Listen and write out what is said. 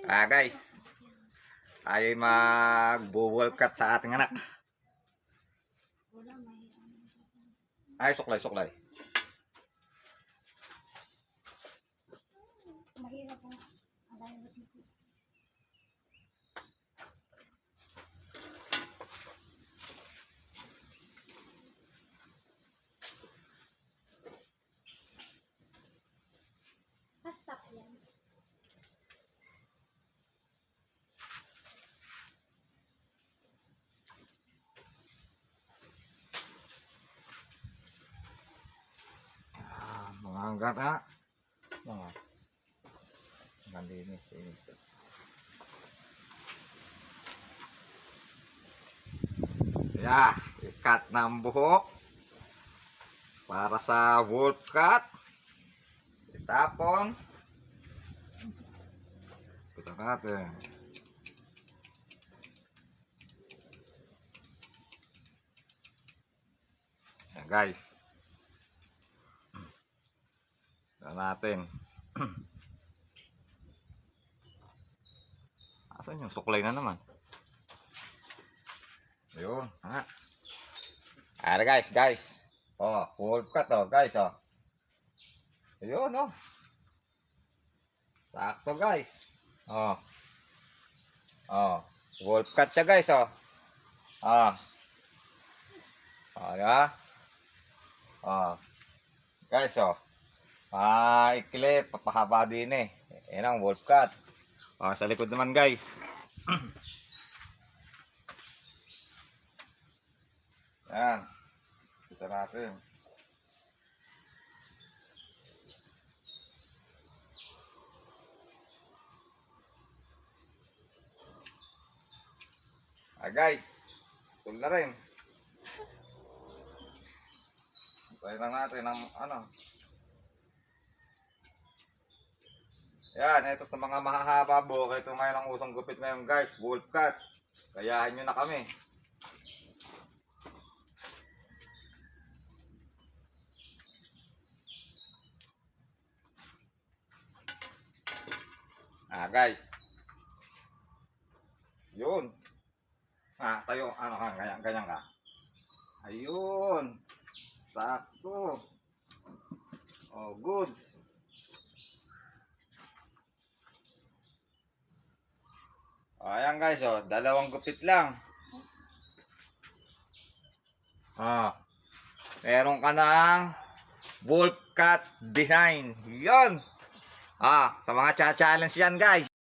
Guys, tayo mag-bubble cut sa ating anak. Ay, suklay. Mahirap po. Hastak yan. Mga hanggat ha. Mga gandinis. Ikat ng buhok para sa wolf cut. Itapon. Ito natin. Ayan guys. Ito natin. Asan yung suklay na naman? Ayun, ha. Ayan guys. Oh, wolf cut guys Ayun Sakto guys. Wolf cut siya guys ya. Guys ikli, papahaba din Yan ang wolf cut. Sa likod naman guys. Yan. Kita natin. Guys, tul na rin. Try lang natin ng Yan, ito sa mga mahahaba buhok. Ito ngayon ang usong gupit ngayon guys, wolf cut. Kayahin nyo na kami. Guys. Yun. Tayo, ganyan ka. Ayun. Sakto. Goods. Ayan guys, dalawang gupit lang. Meron ka ng wolf cut design. Yun. Sa mga cha-challenge yan guys.